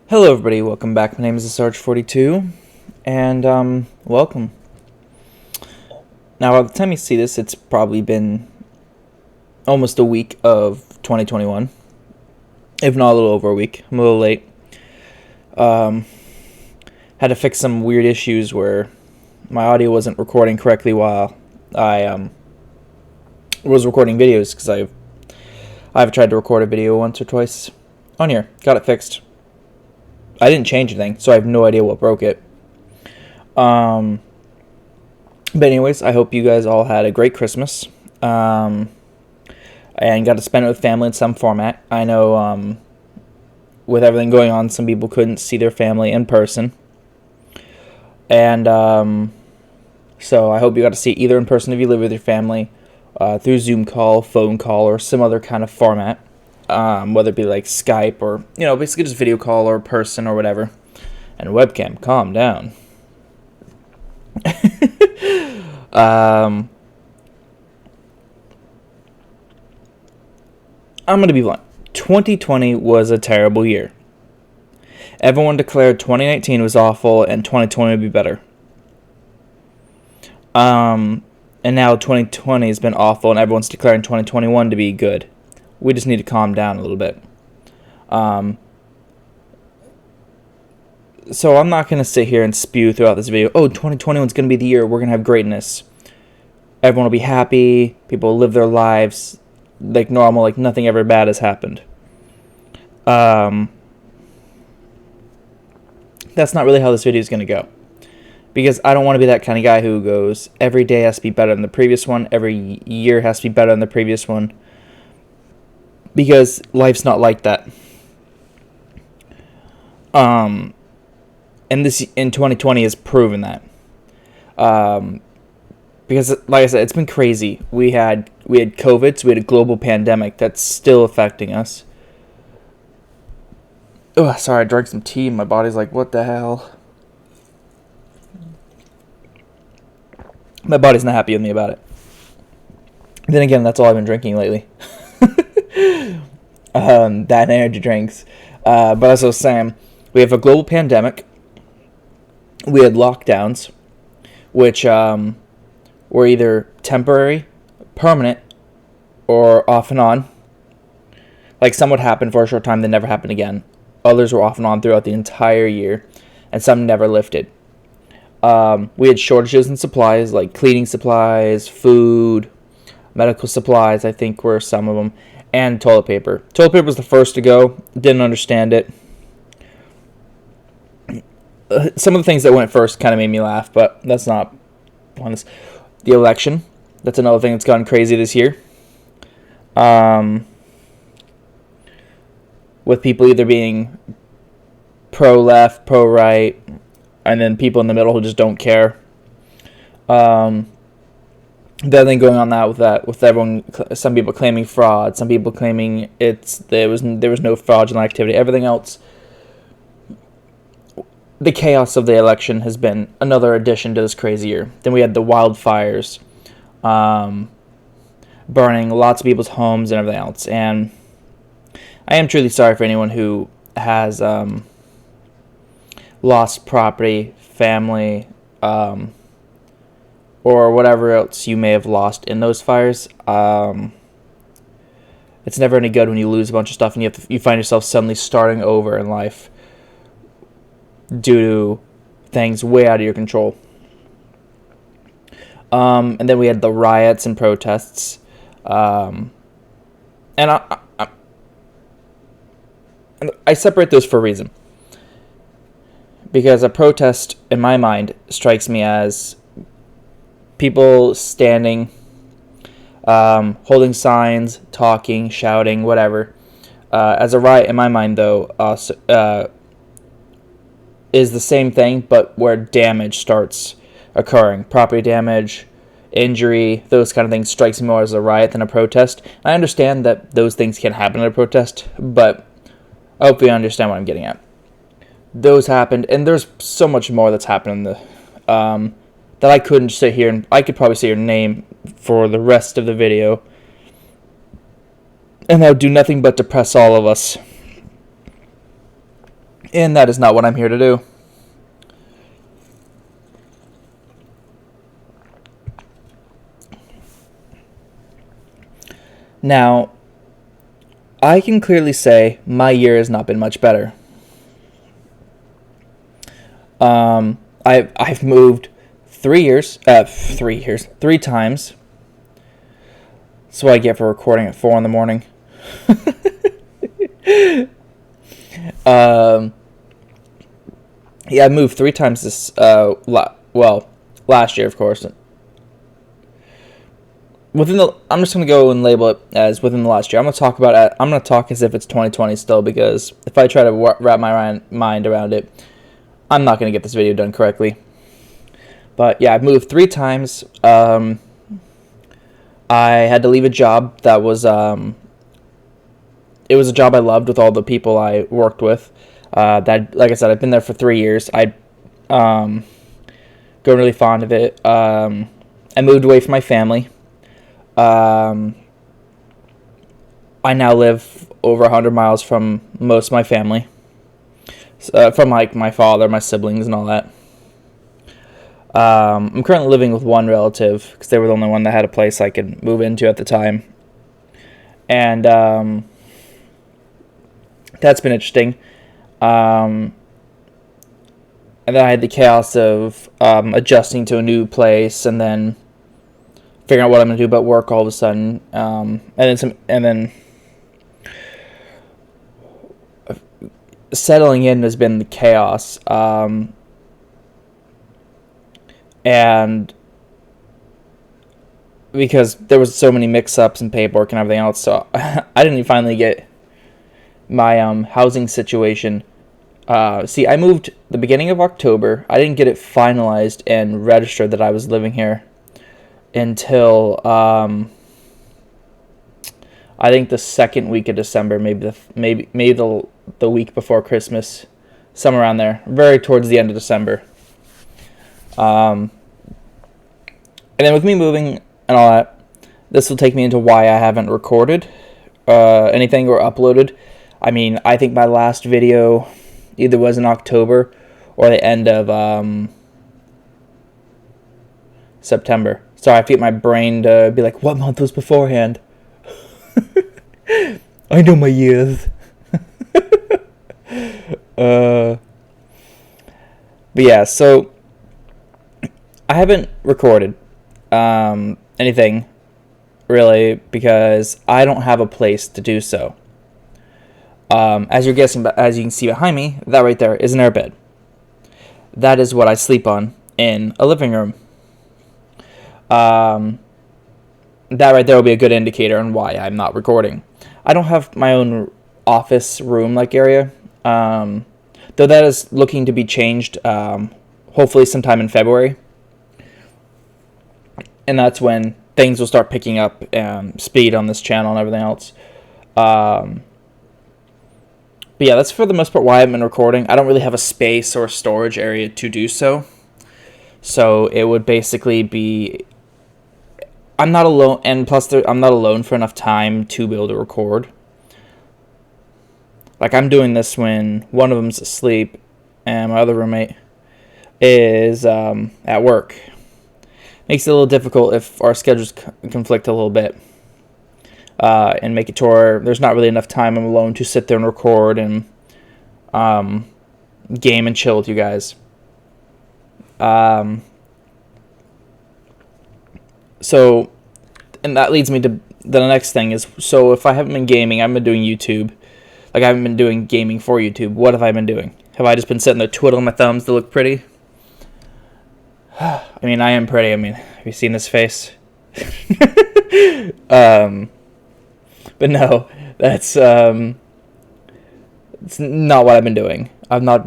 Hello everybody, welcome back. My name is Sarge42, and welcome. Now, by the time you see this, it's probably been almost a week of 2021, if not a little over a week. I'm a little late. Had to fix some weird issues where my audio wasn't recording correctly while I was recording videos, because I've tried to record a video once or twice on here. Got it fixed. I didn't change anything, so I have no idea what broke it. But anyways, I hope you guys all had a great Christmas. And got to spend it with family in some format. I know with everything going on, some people couldn't see their family in person. And so I hope you got to see it either in person if you live with your family, through Zoom call, phone call, or some other kind of format. Whether it be like Skype or, basically just video call or person or whatever. And webcam, calm down. I'm going to be blunt. 2020 was a terrible year. Everyone declared 2019 was awful and 2020 would be better. And now 2020 has been awful and everyone's declaring 2021 to be good. We just need to calm down a little bit. So I'm not going to sit here and spew throughout this video, 2021 is going to be the year we're going to have greatness. Everyone will be happy. People will live their lives like normal, like nothing ever bad has happened. That's not really how this video is going to go. Because I don't want to be that kind of guy who goes, every day has to be better than the previous one. Every year has to be better than the previous one. Because life's not like that. And this in 2020 has proven that. Because, like I said, it's been crazy. We had COVID, so we had a global pandemic that's still affecting us. Oh, sorry, I drank some tea and my body's like, what the hell? My body's not happy with me about it. Then again, that's all I've been drinking lately. That energy drinks. But as I was saying, we have a global pandemic. We had lockdowns, which were either temporary, permanent, or off and on. Like, some would happen for a short time, then never happen again. Others were off and on throughout the entire year, and some never lifted. We had shortages in supplies, like cleaning supplies, food, medical supplies, I think were some of them, and toilet paper. Toilet paper was the first to go. Didn't understand it. Some of the things that went first kind of made me laugh, but that's not one. The election. That's another thing that's gone crazy this year. With people either being pro-left, pro-right, and then people in the middle who just don't care. The other thing going on with everyone, some people claiming fraud, some people claiming there was no fraudulent activity. Everything else, the chaos of the election has been another addition to this crazy year. Then we had the wildfires, burning lots of people's homes and everything else. And I am truly sorry for anyone who has lost property, family, or whatever else you may have lost in those fires. It's never any good when you lose a bunch of stuff and you find yourself suddenly starting over in life due to things way out of your control. And then we had the riots and protests. And I separate those for a reason. Because a protest, in my mind, strikes me as people standing, holding signs, talking, shouting, whatever. As a riot, in my mind, though, is the same thing, but where damage starts occurring. Property damage, injury, those kind of things strikes me more as a riot than a protest. I understand that those things can happen in a protest, but I hope you understand what I'm getting at. Those happened, and there's so much more that's happened that I couldn't sit here and I could probably say your name for the rest of the video, and that would do nothing but depress all of us. And that is not what I'm here to do. Now, I can clearly say my year has not been much better. I've moved 3 times. That's what I get for recording at 4 in the morning. Yeah, I moved 3 times this. Last year, of course. I'm just gonna go and label it as within the last year. I'm gonna talk as if it's 2020 still, because if I try to wrap my mind around it, I'm not gonna get this video done correctly. But yeah, I've moved 3 times. I had to leave a job that was it was a job I loved with all the people I worked with. That, like I said, I've been there for 3 years. I grown really fond of it. I moved away from my family. I now live over 100 miles from most of my family, from like my father, my siblings, and all that. I'm currently living with one relative because they were the only one that had a place I could move into at the time, and that's been interesting. And then I had the chaos of adjusting to a new place, and then figuring out what I'm gonna do about work all of a sudden, and then settling in has been the chaos, and because there was so many mix-ups and paperwork and everything else, so I didn't finally get my housing situation. See, I moved the beginning of October. I didn't get it finalized and registered that I was living here until I think the second week of December, maybe the week before Christmas, somewhere around there, very towards the end of December. And then with me moving and all that, this will take me into why I haven't recorded anything or uploaded. I mean, I think my last video either was in October or the end of September. So I have to get my brain to be like, what month was beforehand? I know my years. But yeah, so I haven't recorded anything really because I don't have a place to do so. As you can see behind me, that right there is an airbed. That is what I sleep on in a living room. That right there will be a good indicator on why I'm not recording. I don't have my own office room-like area, though that is looking to be changed, hopefully sometime in February. And that's when things will start picking up speed on this channel and everything else. But yeah, that's for the most part why I've been recording. I don't really have a space or storage area to do so. So it would basically be... I'm not alone, and plus I'm not alone for enough time to be able to record. Like, I'm doing this when one of them's asleep and my other roommate is at work. Makes it a little difficult if our schedules conflict a little bit, and make it to where there's not really enough time I'm alone to sit there and record and game and chill with you guys. So, and that leads me to the next thing is, so if I haven't been gaming, I've been doing YouTube. Like, I haven't been doing gaming for YouTube. What have I been doing? Have I just been sitting there twiddling my thumbs to look pretty? I mean, I am pretty. I mean, have you seen this face? But no, that's it's not what I've been doing. I've not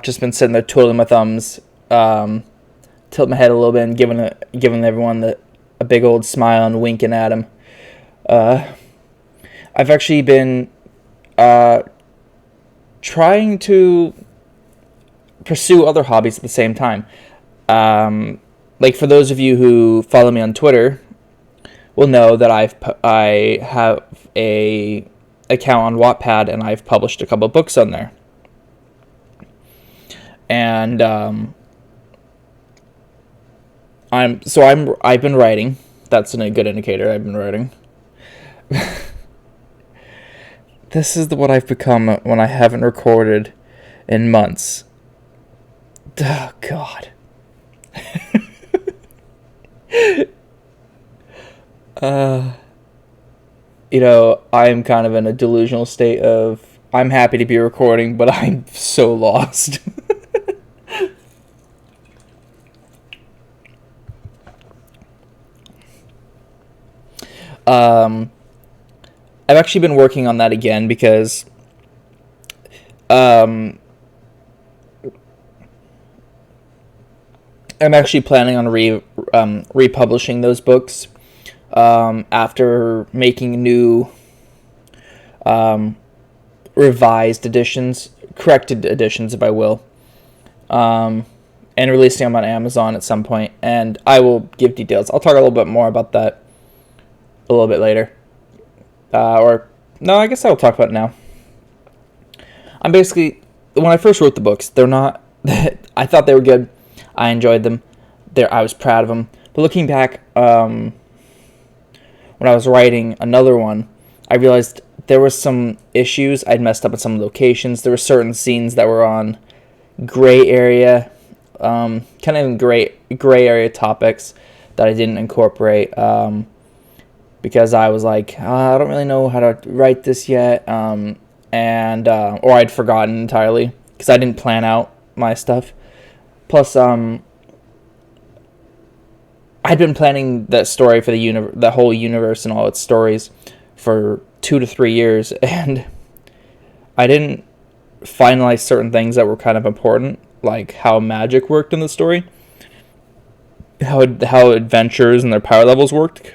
just been sitting there twiddling my thumbs, tilting my head a little bit and giving everyone a big old smile and winking at them. I've actually been trying to pursue other hobbies at the same time. Like, for those of you who follow me on Twitter will know that I have a account on Wattpad, and I've published a couple of books on there. and I've been writing. That's a good indicator. I've been writing. This is what I've become when I haven't recorded in months. Oh, God. I'm kind of in a delusional state of I'm happy to be recording, but I'm so lost. I've actually been working on that again because I'm actually planning on republishing those books after making new revised editions, corrected editions, if I will, and releasing them on Amazon at some point. And I will give details. I'll talk a little bit more about that a little bit later. I guess I'll talk about it now. I'm basically, when I first wrote the books, they're not, I thought they were good. I enjoyed them. I was proud of them. But looking back, when I was writing another one, I realized there were some issues. I'd messed up at some locations. There were certain scenes that were on gray area, kind of gray area topics that I didn't incorporate. Because I was like, I don't really know how to write this yet, or I'd forgotten entirely because I didn't plan out my stuff. Plus, I'd been planning that story for the whole universe and all its stories for 2 to 3 years, and I didn't finalize certain things that were kind of important, like how magic worked in the story, how adventures and their power levels worked.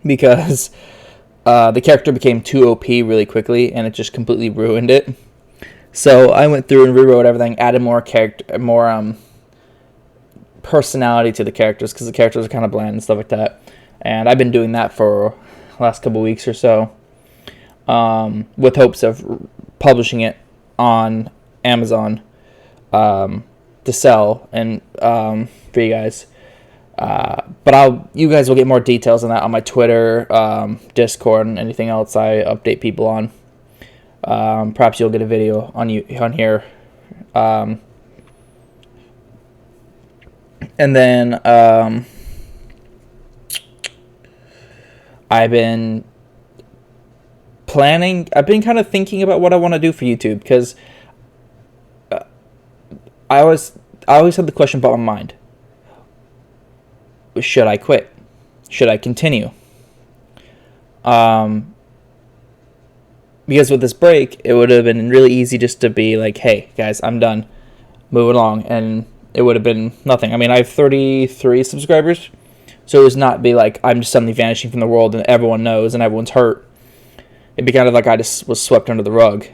Because the character became too OP really quickly, and it just completely ruined it. So I went through and rewrote everything, added more personality to the characters, because the characters are kind of bland and stuff like that. And I've been doing that for the last couple weeks or so, with hopes of publishing it on Amazon to sell and for you guys. But you guys will get more details on that on my Twitter, Discord, and anything else I update people on. Perhaps you'll get a video on here. And then I've been kind of thinking about what I want to do for YouTube, because I always had the question about my mind. Should I quit? Should I continue? Because with this break, it would have been really easy just to be like, hey, guys, I'm done. Moving along. And it would have been nothing. I mean, I have 33 subscribers. So it was not be like I'm just suddenly vanishing from the world and everyone knows and everyone's hurt. It'd be kind of like I just was swept under the rug.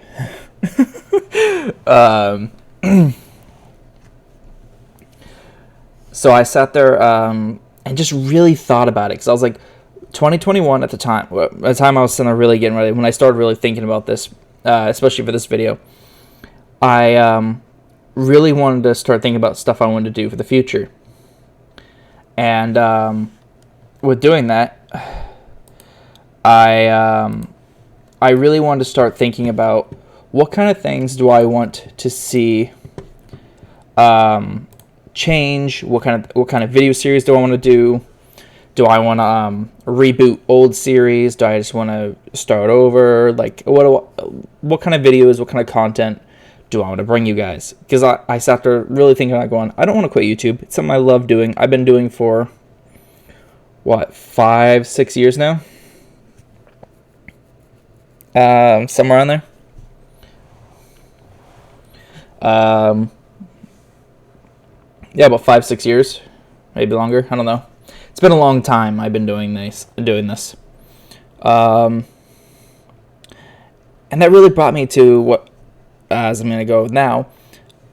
So I sat there and just really thought about it, because I was like, 2021 at the time I was sitting there really getting ready, when I started really thinking about this, especially for this video, I really wanted to start thinking about stuff I wanted to do for the future. And with doing that, I really wanted to start thinking about what kind of things do I want to see change, what kind of video series do I want to do. Do I want to reboot old series? Do I just want to start over? Like, what kind of videos, what kind of content do I want to bring you guys? Because I sat there really thinking about going, I don't want to quit YouTube. It's something I love doing. I've been doing for, 5-6 years now? Somewhere on there. Yeah, about 5-6 years. Maybe longer. I don't know. It's been a long time I've been doing this. And that really brought me to what, as I'm going to go now,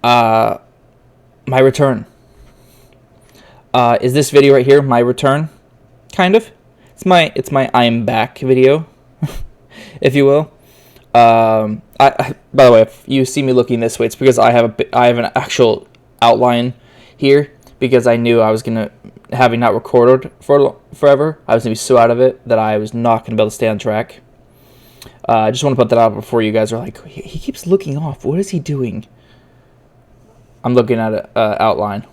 my return. Is this video right here my return? Kind of. It's my I'm back video, if you will. By the way, if you see me looking this way, it's because I have an actual outline here, because I knew I was gonna, having not recorded for forever, I was gonna be so out of it that I was not gonna be able to stay on track. I just want to put that out before you guys are like, he keeps looking off. What is he doing? I'm looking at an outline.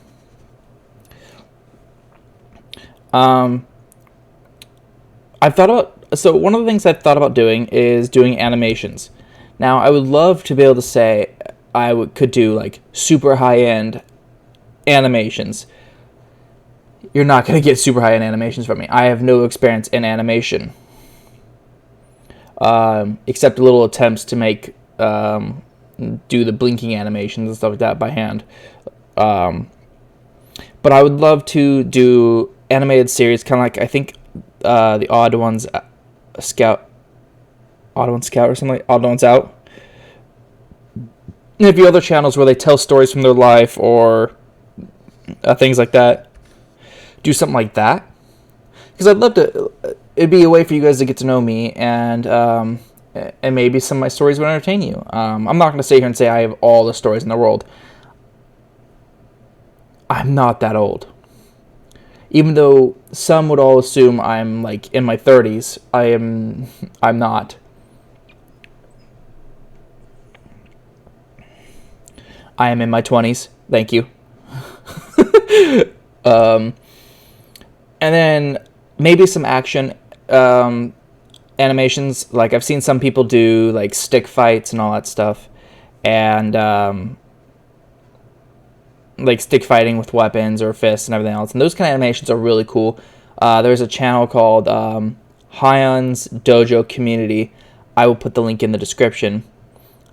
I've thought about, so one of the things I've thought about doing is doing animations. Now, I would love to be able to say could do like super high-end animations. You're not going to get super high-end animations from me. I have no experience in animation. Except little attempts to make, do the blinking animations and stuff like that by hand. But I would love to do animated series, kind of like, I think, the Odd Ones Scout or something like Odd Ones Out. And a few other channels where they tell stories from their life or things like that. Do something like that. Because I'd love to, it'd be a way for you guys to get to know me, and maybe some of my stories would entertain you. I'm not going to sit here and say I have all the stories in the world. I'm not that old. Even though some would all assume I'm like in my 30s, I'm not. I am in my 20s. Thank you. And then maybe some action animations. Like, I've seen some people do like stick fights and all that stuff, and like stick fighting with weapons or fists and everything else. And those kind of animations are really cool. There's a channel called Hyun's Dojo Community. I will put the link in the description.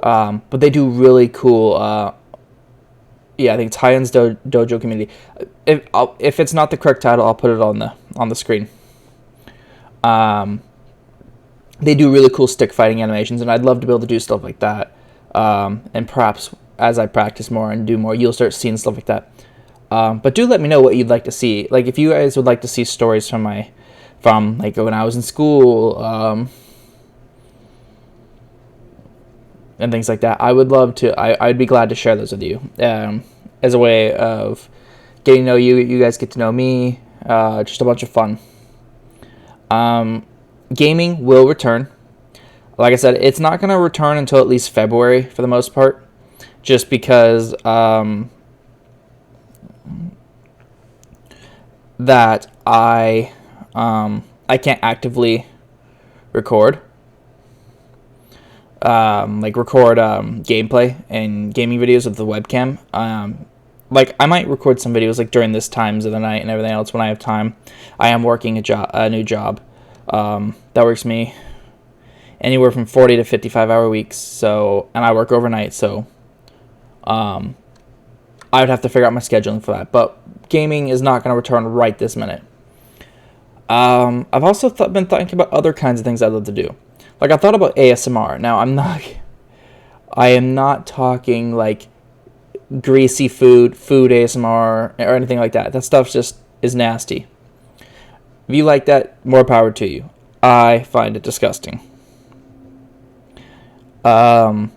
But they do really cool. Yeah, I think it's Hyun's Dojo Community. If it's not the correct title, I'll put it on the screen. They do really cool stick fighting animations, and I'd love to be able to do stuff like that. And perhaps as I practice more and do more, you'll start seeing stuff like that. But do let me know what you'd like to see. Like, if you guys would like to see stories from like when I was in school, and things like that, I would love to. I'd be glad to share those with you, as a way of getting to know you. You guys get to know me. Just a bunch of fun. Gaming will return. Like I said, it's not going to return until at least February for the most part, just because that I can't actively record. Record gameplay and gaming videos with the webcam. Like, I might record some videos like during this times of the night and everything else when I have time. I am working a new job that works me anywhere from 40 to 55-hour weeks. So, and I work overnight, so I would have to figure out my scheduling for that. But gaming is not going to return right this minute. I've also been thinking about other kinds of things I'd love to do. Like, I thought about ASMR. Now, I am not talking like greasy food ASMR or anything like that. That stuff just is nasty. If you like that, more power to you. I find it disgusting. And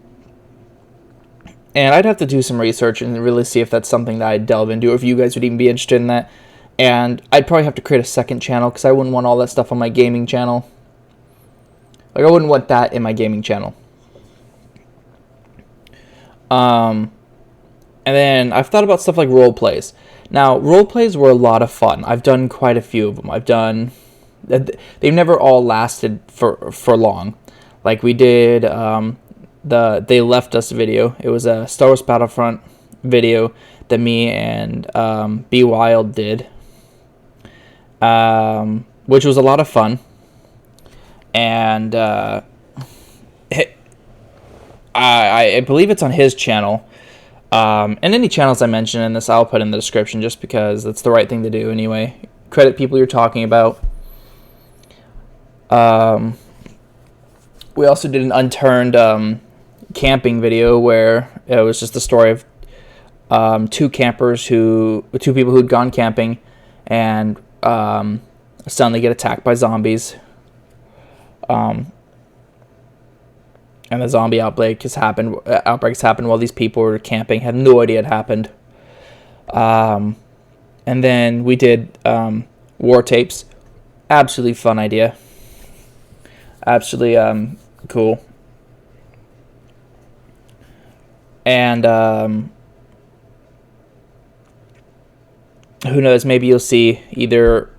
I'd have to do some research and really see if that's something that I'd delve into, or if you guys would even be interested in that. And I'd probably have to create a second channel, because I wouldn't want all that stuff on my gaming channel. Like, I wouldn't want that in my gaming channel. And then I've thought about stuff like role plays. Now, role plays were a lot of fun. I've done quite a few of them. They've never all lasted for long. Like, we did the They Left Us video. It was a Star Wars Battlefront video that me and B Wild did, which was a lot of fun. And I believe it's on his channel. And any channels I mention in this, I'll put in the description, just because that's the right thing to do anyway. Credit people you're talking about. We also did an unturned camping video where it was just the story of two people who'd gone camping and suddenly get attacked by zombies. and the zombie outbreak has happened. Outbreaks happened while these people were camping. Had no idea it happened. And then we did war tapes. Absolutely fun idea. Absolutely cool. And who knows? Maybe you'll see either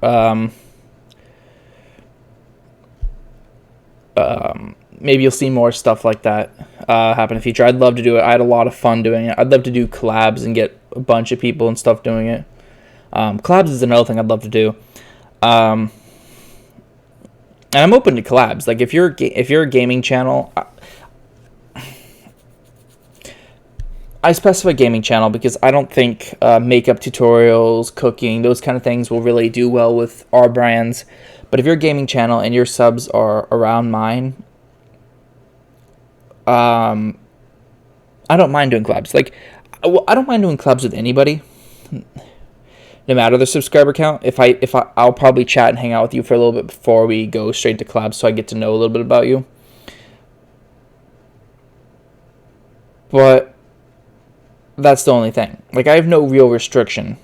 maybe you'll see more stuff like that happen in the future. I'd love to do it. I had a lot of fun doing it. I'd love to do collabs and get a bunch of people and stuff doing it. Collabs is another thing I'd love to do. And I'm open to collabs. Like if you're a gaming channel, I specify gaming channel because I don't think makeup tutorials, cooking, those kind of things will really do well with our brands. But if you're a gaming channel and your subs are around mine, I don't mind doing collabs. Like, I don't mind doing collabs with anybody, no matter the subscriber count. I'll probably chat and hang out with you for a little bit before we go straight to collabs, so I get to know a little bit about you. But that's the only thing. Like, I have no real restriction.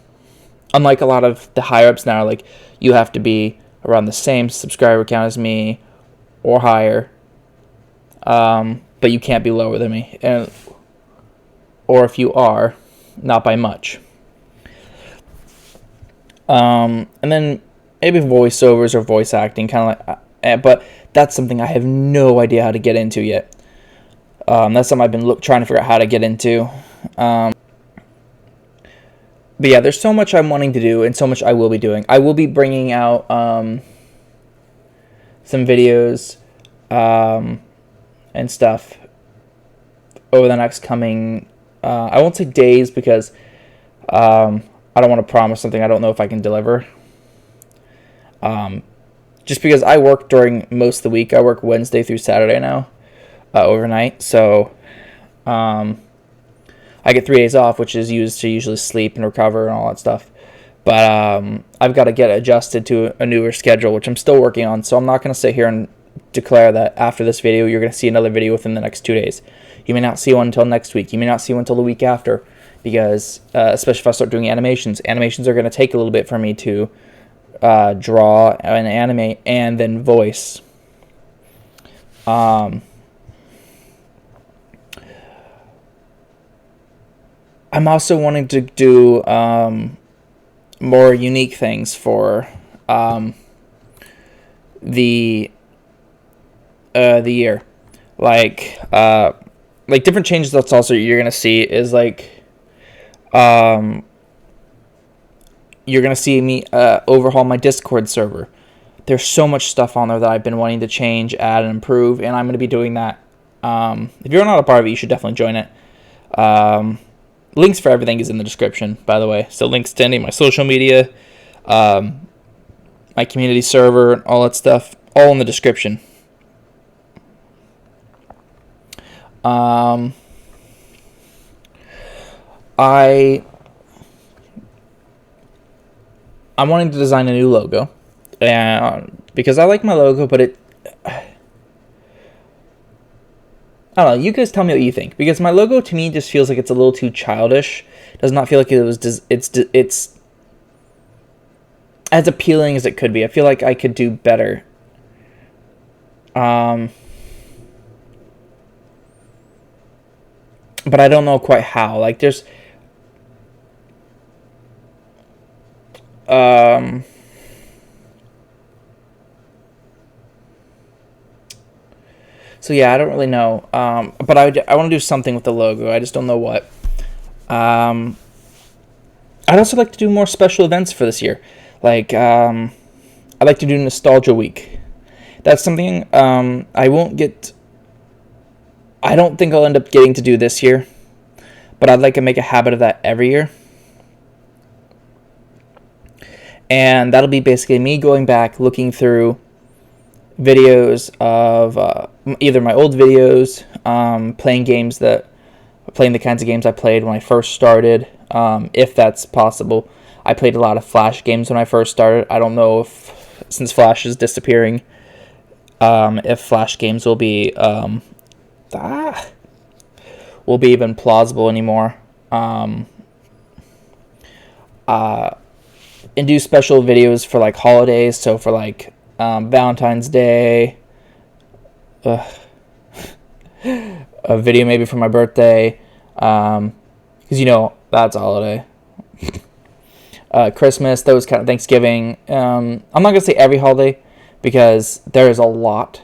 Unlike a lot of the higher ups now, like, you have to be around the same subscriber count as me or higher. But you can't be lower than me. Or if you are, not by much. And then maybe voiceovers or voice acting, kind of like, but that's something I have no idea how to get into yet. That's something I've been trying to figure out how to get into. But yeah, there's so much I'm wanting to do and so much I will be doing. I will be bringing out some videos and stuff over the next coming, I won't say days because I don't want to promise something I don't know if I can deliver. Just because I work during most of the week. I work Wednesday through Saturday now, overnight. So I get 3 days off, which is used to usually sleep and recover and all that stuff. But I've got to get adjusted to a newer schedule, which I'm still working on. So I'm not going to sit here and declare that after this video, you're going to see another video within the next 2 days. You may not see one until next week. You may not see one until the week after. Because, especially if I start doing animations are going to take a little bit for me to draw and animate and then voice. I'm also wanting to do more unique things for the year, like different changes. That's also you're gonna see is like you're gonna see me overhaul my Discord server. There's so much stuff on there that I've been wanting to change, add, and improve, and I'm gonna be doing that. If you're not a part of it, you should definitely join it. Links for everything is in the description, by the way. So links to any of my social media, my community server, and all that stuff, all in the description. I'm wanting to design a new logo, and because I like my logo, but I don't know. You guys tell me what you think, because my logo to me just feels like it's a little too childish. It does not feel like it's as appealing as it could be. I feel like I could do better. But I don't know quite how. Like there's so yeah, I don't really know. But I want to do something with the logo. I just don't know what. I'd also like to do more special events for this year. Like I'd like to do Nostalgia Week. That's something I don't think I'll end up getting to do this year, but I'd like to make a habit of that every year. And that'll be basically me going back, looking through videos of either my old videos, playing the kinds of games I played when I first started, if that's possible. I played a lot of Flash games when I first started. I don't know if, since Flash is disappearing, if Flash games will be will be even plausible anymore. And do special videos for like holidays. So for like Valentine's Day, a video maybe for my birthday, because that's a holiday. Christmas, those kind of Thanksgiving. I'm not gonna say every holiday because there is a lot,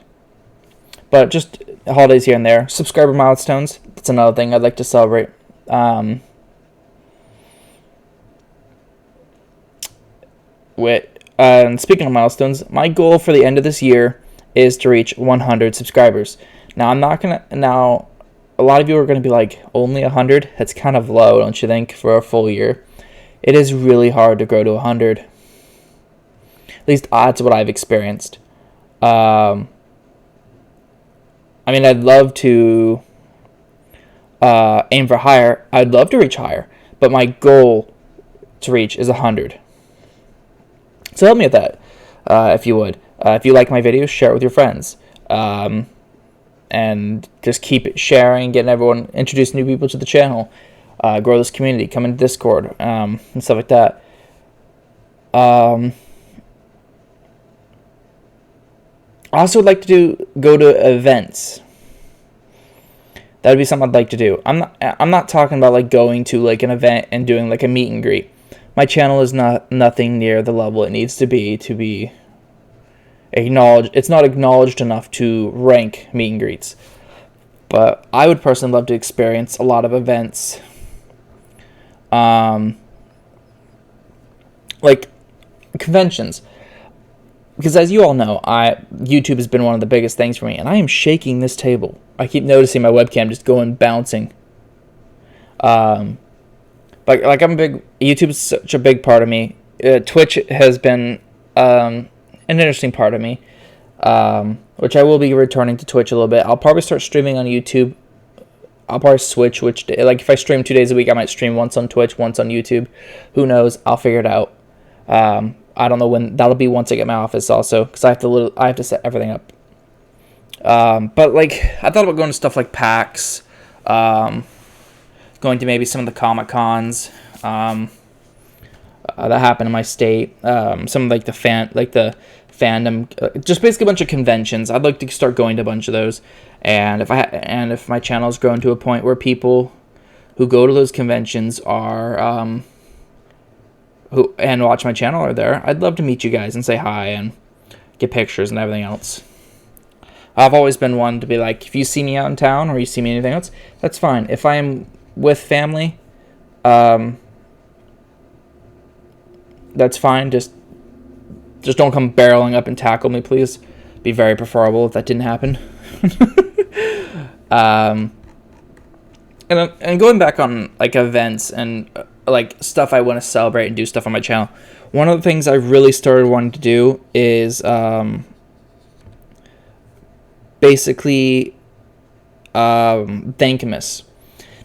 but just holidays here and there. Subscriber milestones. That's another thing I'd like to celebrate. And speaking of milestones, my goal for the end of this year is to reach 100 subscribers. Now, a lot of you are going to be like, only 100? That's kind of low, don't you think, for a full year? It is really hard to grow to 100. At least that's what I've experienced. I'd love to aim for higher. I'd love to reach higher, but my goal to reach is 100. So help me with that, if you would. If you like my videos, share it with your friends. And just keep sharing, getting everyone, introduce new people to the channel, grow this community, come into Discord, and stuff like that. I also would like to go to events. That would be something I'd like to do. I'm not talking about like going to like an event and doing like a meet and greet. My channel is nothing near the level it needs to be acknowledged. It's not acknowledged enough to rank meet and greets. But I would personally love to experience a lot of events. Like conventions. Because as you all know, YouTube has been one of the biggest things for me, and I am shaking this table. I keep noticing my webcam just going bouncing. But like YouTube is such a big part of me. Twitch has been an interesting part of me, which I will be returning to Twitch a little bit. I'll probably start streaming on YouTube. I'll probably switch which day. Like if I stream 2 days a week, I might stream once on Twitch, once on YouTube. Who knows? I'll figure it out. I don't know when. That'll be once I get my office also, because I have to set everything up. But like I thought about going to stuff like PAX. Going to maybe some of the Comic Cons that happen in my state. Some of like the fandom, just basically a bunch of conventions. I'd like to start going to a bunch of those, and if my channel's grown to a point where people who go to those conventions are who watch my channel are there, I'd love to meet you guys and say hi and get pictures and everything else. I've always been one to be like, if you see me out in town or you see me anything else, that's fine. If I am with family, that's fine. Just don't come barreling up and tackle me, please. Be very preferable if that didn't happen. And going back on like events and like stuff I want to celebrate and do stuff on my channel. One of the things I really started wanting to do is basically Thankamus.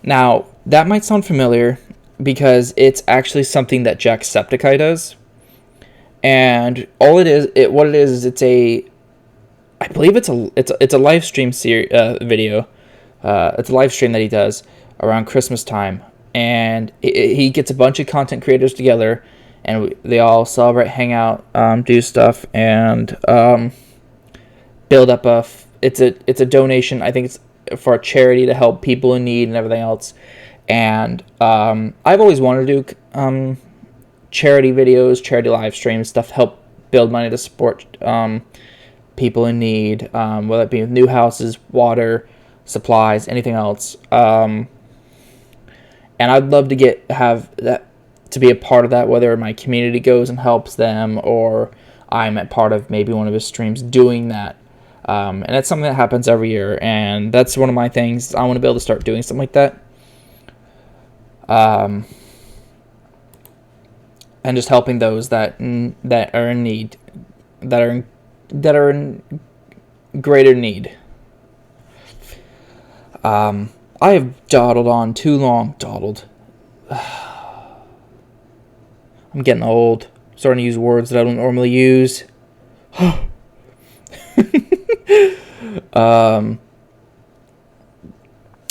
Now, that might sound familiar because it's actually something that Jacksepticeye does. And all it is, I believe it's a live stream video. It's a live stream that he does around Christmas time, and he gets a bunch of content creators together, and they all celebrate, hang out, do stuff, and build up it's a donation. I think it's for a charity to help people in need and everything else. And I've always wanted to do charity videos, charity live streams, stuff, help build money to support people in need, whether it be with new houses, water, supplies, anything else. And I'd love to have that to be a part of that, whether my community goes and helps them or I'm a part of maybe one of his streams doing that. And that's something that happens every year, and that's one of my things. I want to be able to start doing something like that. And just helping those that are in need, that are in greater need. I have dawdled on too long. I'm getting old. I'm starting to use words that I don't normally use.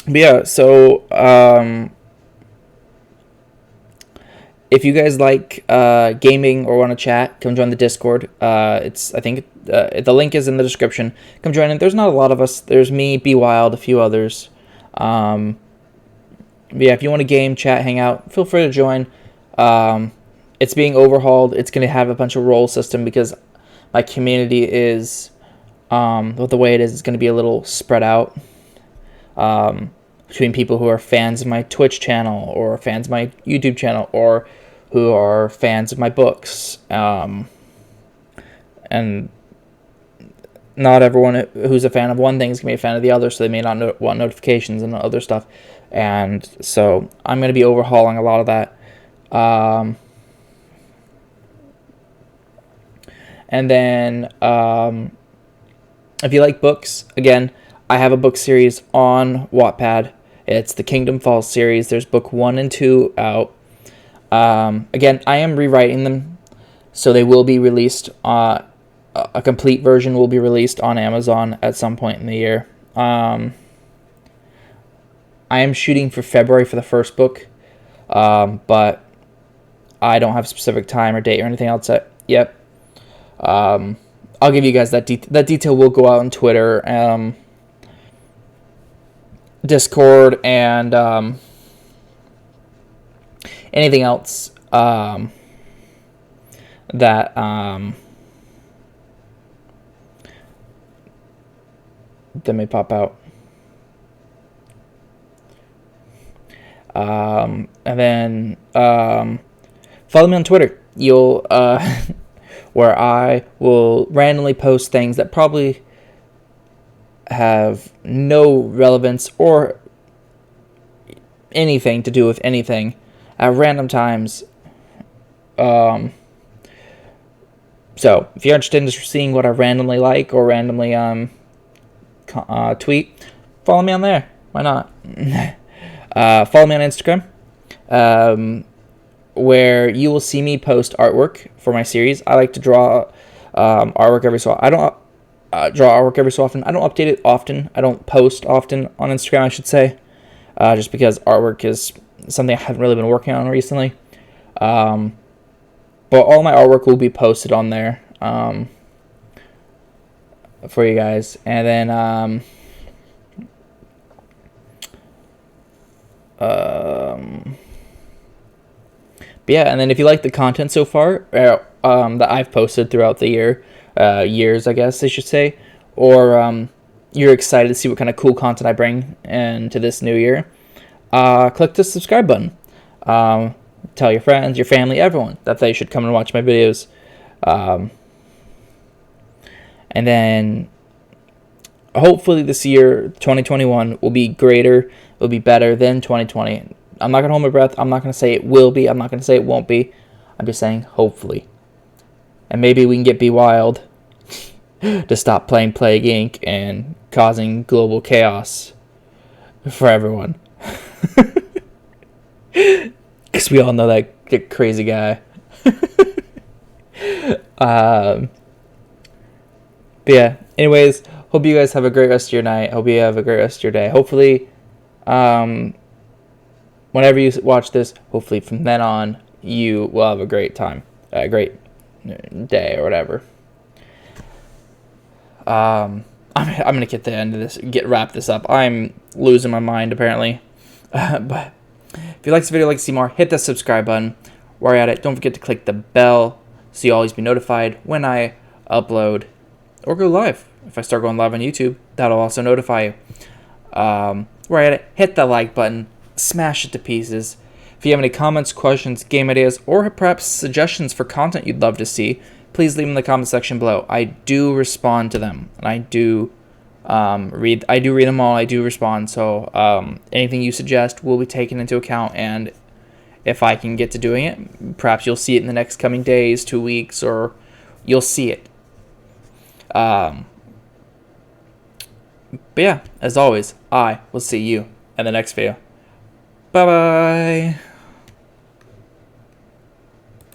But yeah, so if you guys like gaming or want to chat, come join the Discord. I think the link is in the description. Come join it. There's not a lot of us. There's me, Be Wild, a few others. But yeah, if you want to game, chat, hang out, feel free to join. It's being overhauled. It's going to have a bunch of role system because my community is, with the way it is, it's going to be a little spread out. Between people who are fans of my Twitch channel or fans of my YouTube channel or who are fans of my books. And not everyone who's a fan of one thing is going to be a fan of the other, so they may not want notifications and other stuff. And so I'm going to be overhauling a lot of that. And then if you like books, again, I have a book series on Wattpad. It's the Kingdom Falls series. There's book 1 and 2 out. Again, I am rewriting them, so they will be released. A complete version will be released on Amazon at some point in the year. I am shooting for February for the first book, but I don't have a specific time or date or anything else yet. I'll give you guys that that detail will go out on Twitter, Discord, and anything else that may pop out. And then follow me on Twitter. You'll where I will randomly post things that probably have no relevance or anything to do with anything at random times. So if you're interested in just seeing what I randomly like or randomly tweet, follow me on there. Why not? Follow me on Instagram, where you will see me post artwork for my series. I like to draw artwork every so often. I don't draw artwork every so often. I don't update it often. I don't post often on Instagram, I should say, just because artwork is something I haven't really been working on recently. But all my artwork will be posted on there for you guys. And then but yeah, and then if you like the content so far that I've posted throughout the years, I guess I should say, or you're excited to see what kind of cool content I bring into this new year, click the subscribe button. Tell your friends, your family, everyone that they should come and watch my videos. And then hopefully this year, 2021, will be greater, will be better than 2020. I'm not going to hold my breath. I'm not going to say it will be. I'm not going to say it won't be. I'm just saying hopefully. And maybe we can get Be Wild to stop playing Plague Inc. and causing global chaos for everyone. Because we all know that crazy guy. But yeah, anyways, hope you guys have a great rest of your night. Hope you have a great rest of your day. Hopefully, whenever you watch this, hopefully from then on, you will have a great time, a great day or whatever. I'm gonna get the end of this, wrap this up. I'm losing my mind apparently. But if you like this video, like to see more, hit the subscribe button. While you're at it, don't forget to click the bell so you'll always be notified when I upload or go live. If I start going live on YouTube, that'll also notify you. While you're at it, hit the like button, smash it to pieces. If you have any comments, questions, game ideas, or perhaps suggestions for content you'd love to see, please leave them in the comment section below. I do respond to them, and I do read them all. I do respond. So anything you suggest will be taken into account, and if I can get to doing it, perhaps you'll see it in the next coming days, 2 weeks, or you'll see it. But yeah, as always, I will see you in the next video. Bye bye.